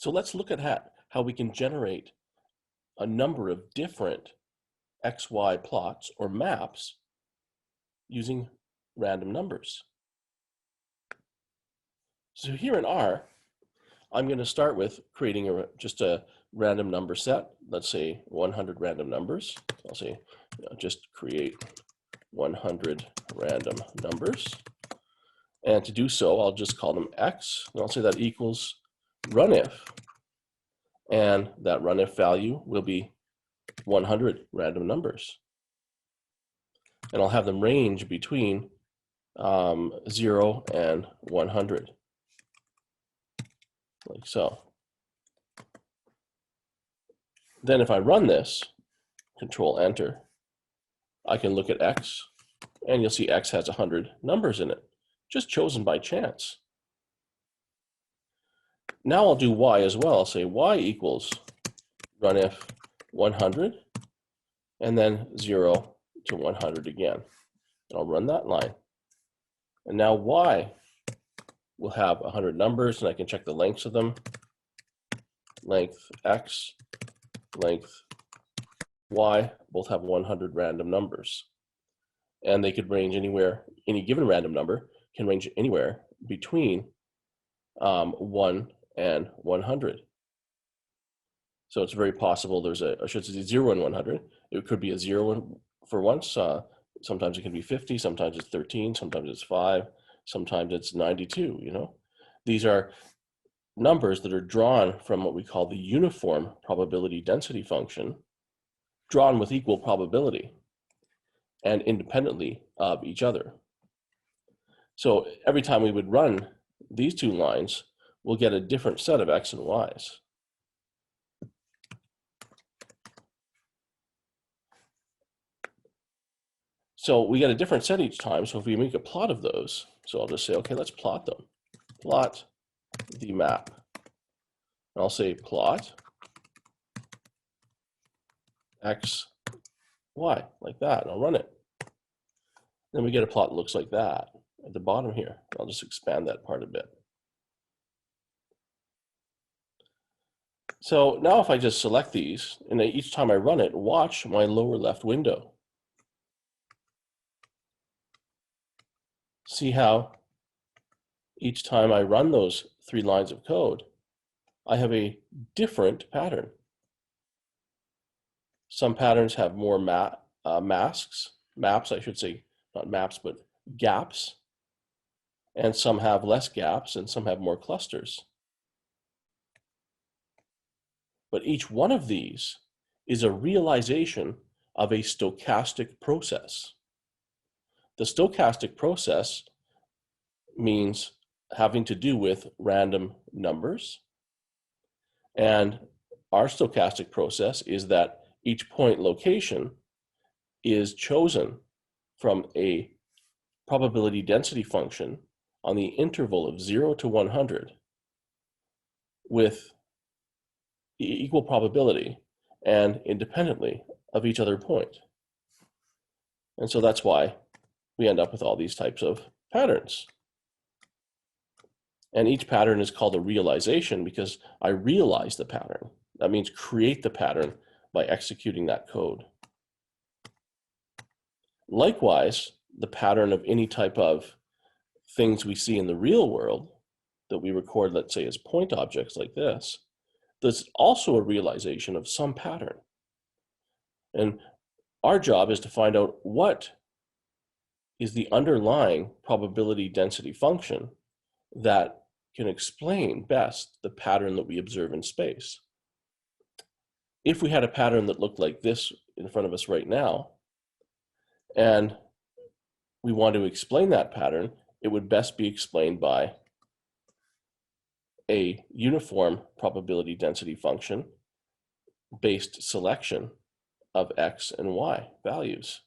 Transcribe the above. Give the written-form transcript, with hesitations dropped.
So let's look at how we can generate a number of different XY plots or maps using random numbers. So here in R, I'm going to start with creating just a random number set. Let's say 100 random numbers. I'll say just create 100 random numbers. And to do so, I'll just call them X, and I'll say that equals runIf. And that runIf value will be 100 random numbers. And I'll have them range between 0 and 100, like so. Then if I run this, Control Enter, I can look at X, and you'll see X has 100 numbers in it, just chosen by chance. Now I'll do Y as well. I'll say Y equals runIf 100, and then 0 to 100 again. And I'll run that line. And now Y will have 100 numbers, and I can check the lengths of them. Length X, length Y, both have 100 random numbers. And they could range anywhere, any given random number can range anywhere between 1 and 100. So it's very possible there's I should say 0 and 100. It could be a 0 for once. Sometimes it can be 50, sometimes it's 13, sometimes it's 5, sometimes it's 92, you know. These are numbers that are drawn from what we call the uniform probability density function, drawn with equal probability and independently of each other. So every time we would run these two lines, we'll get a different set of X and Y's. So we get a different set each time. So if we make a plot of those, so I'll just say, okay, let's plot them. Plot the map. And I'll say plot X, Y, like that, and I'll run it. Then we get a plot that looks like that at the bottom here. I'll just expand that part a bit. So now if I just select these, and each time I run it, watch my lower left window. See how each time I run those 3 lines of code, I have a different pattern. Some patterns have more maps, I should say, not maps, but gaps. And some have less gaps, and some have more clusters. But each one of these is a realization of a stochastic process. The stochastic process means having to do with random numbers. And our stochastic process is that each point location is chosen from a probability density function on the interval of 0 to 100 with equal probability and independently of each other point. And so that's why we end up with all these types of patterns. And each pattern is called a realization because I realize the pattern. That means create the pattern by executing that code. Likewise, the pattern of any type of things we see in the real world that we record, let's say, as point objects like this, there's also a realization of some pattern. And our job is to find out what is the underlying probability density function that can explain best the pattern that we observe in space. If we had a pattern that looked like this in front of us right now, and we want to explain that pattern, it would best be explained by a uniform probability density function based selection of X and Y values.